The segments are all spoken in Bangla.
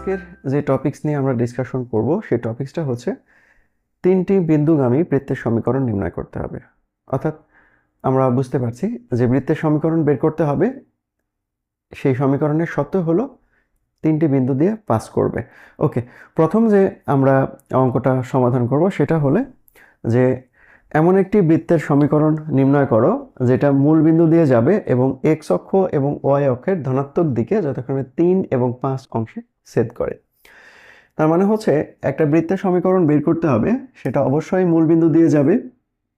আজকের যে টপিকস নিয়ে আমরা ডিসকাশন করব সেই টপিকসটা হচ্ছে তিনটি বিন্দুগামী বৃত্তের সমীকরণ নির্ণয় করতে হবে। অর্থাৎ আমরা বুঝতে পারছি যে বৃত্তের সমীকরণ বের করতে হবে, সেই সমীকরণের শর্ত হলো তিনটি বিন্দু দিয়ে পাস করবে। ওকে, প্রথম যে আমরা অঙ্কটা সমাধান করব সেটা হলে যে এমন একটি বৃত্তের সমীকরণ নির্ণয় করো যেটা মূল বিন্দু দিয়ে যাবে এবং এক্স অক্ষ এবং ওয়াই অক্ষের ধনাত্মক দিকে যথাক্রমে 3 এবং 5 অংশে ছেদ করে। তার মানে হচ্ছে একটা বৃত্তের সমীকরণ বের করতে হবে, সেটা অবশ্যই মূল বিন্দু দিয়ে যাবে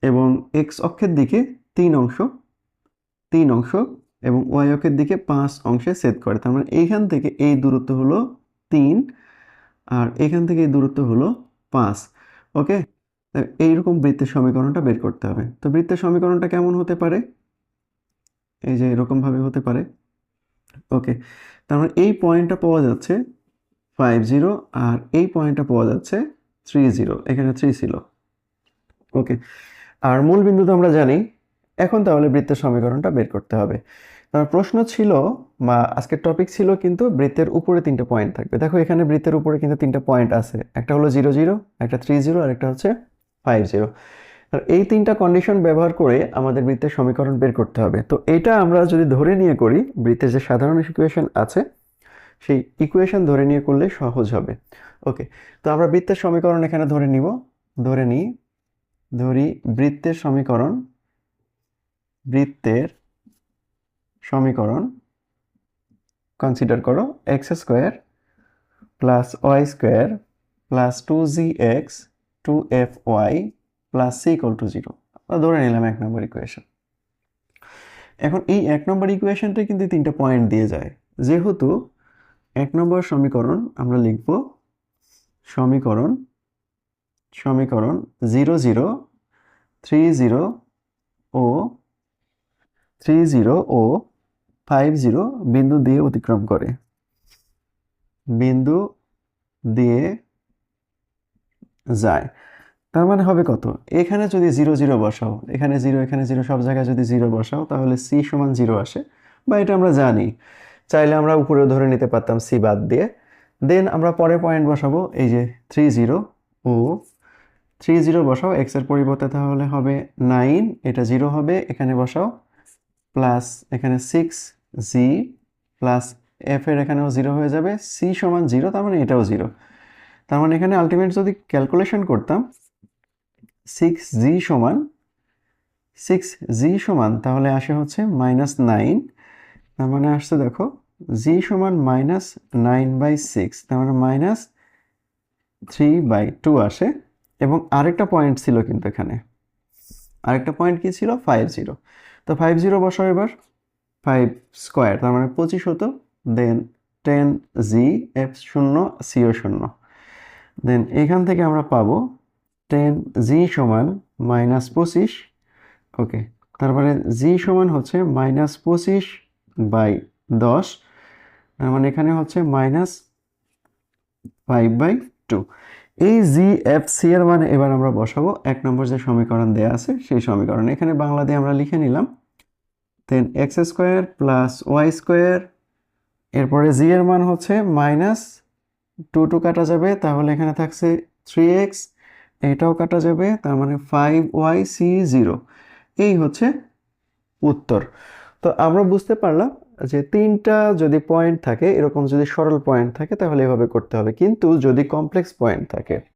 এবং এক্স অক্ষের দিকে 3 অংশ এবং ওয়াই অক্ষের দিকে 5 অংশে ছেদ করে। তার মানে এইখান থেকে এই দূরত্ব হলো 3 আর এখান থেকে এই দূরত্ব হলো 5। ওকে, এইরকম বৃত্তের সমীকরণটা বের করতে হবে। তো বৃত্তের সমীকরণটা কেমন হতে পারে? এই যে এরকম ভাবে হতে পারে। ওকে, তার মানে এই পয়েন্টটা পাওয়া যাচ্ছে 50 আর এই পয়েন্টটা পাওয়া যাচ্ছে 30, এখানে 3 ছিল। ওকে, আর মূল বিন্দু তো আমরা জানি। এখন তাহলে বৃত্তের সমীকরণটা বের করতে হবে। তার প্রশ্ন ছিল বা আজকের টপিক ছিল কিন্তু বৃত্তের উপরে 3টে পয়েন্ট থাকবে। দেখো এখানে বৃত্তের উপরে কিন্তু 3টে পয়েন্ট আছে, একটা হলো 0 0, একটা 30 আর একটা হচ্ছে 50। আর এই 3টা কন্ডিশন ব্যবহার করে আমাদের বৃত্তের সমীকরণ বের করতে হবে। তো এটা আমরা যদি ধরে নিয়ে করি, বৃত্তের যে সাধারণ ইকুয়েশন আছে সেই ইকুয়েশন ধরে নিয়ে করলে সহজ হবে। ওকে, তো আমরা বৃত্তের সমীকরণ এখানে ধরি বৃত্তের সমীকরণ কনসিডার করো x square plus y square plus 2gx 2fy plus c equal to 0। আমরা ধরে নিলাম 1 নম্বর ইকুয়েশন। এখন এই 1 নম্বর ইকুয়েশনটা কিন্তু 3টা পয়েন্ট দিয়ে যায়, যেহেতু 1 নম্বর সমীকরণ আমরা লিখব সমীকরণ 0 0 30 ও 50 বিন্দু দিয়ে অতিক্রম করে, বিন্দু দিয়ে যায়। তার মানে হবে কত? এখানে যদি 0 0 বসাও, এখানে 0 এখানে 0 সব জায়গায় যদি 0 বসাও তাহলে c সমান 0 আসে, বা এটা আমরা জানি। চাইলে আমরা উপরেও ধরে নিতে পারতাম c বাদ দিয়ে। দেন আমরা পরে পয়েন্ট বসাবো, এই যে 30 ও 30 বসাও x এর পরিবর্তে তাহলে হবে 9, এটা 0 হবে, এখানে বসাও প্লাস এখানে 6g প্লাস f এর এখানেও 0 হয়ে যাবে, c সমান 0, তার মানে এটাও 0। তার মানে এখানে আলটিমেট যদি ক্যালকুলেশন করতাম 6g সমান তাহলে আসে হচ্ছে -9। তার মানে আসছে দেখো g সমান -9/6, তার মানে -3/2 আসে। এবং আরেকটা পয়েন্ট ছিল কিন্তু এখানে, আরেকটা পয়েন্ট কি ছিল? 50। তো 50 বসাও এবার, 5 স্কোয়ার তার মানে 25 হতো, দেন 10g f 0 c ও 0, দেন এখান থেকে আমরা পাবো 10g সমান -25। ওকে, তারপরে g সমান হচ্ছে -25/10, তার মানে এখানে হচ্ছে -5/2। এই জি এফ সি এর মানে এবার আমরা বসাবো 1 নম্বর যে সমীকরণ দেয়া আছে সেই সমীকরণ। এখানে বাংলা দিয়ে আমরা লিখে নিলাম, then x square plus y square, এরপরে জি এর মান হচ্ছে -2 কাটা যাবে, তাহলে এখানে থাকছে 3x, এটাও কাটা যাবে, তার মানে 5y/0। এই হচ্ছে উত্তর। তো আমরা বুঝতে পারলাম যে 3টা যদি পয়েন্ট থাকে, এরকম যদি সরল পয়েন্ট থাকে তাহলে এভাবে করতে হবে, কিন্তু যদি কমপ্লেক্স পয়েন্ট থাকে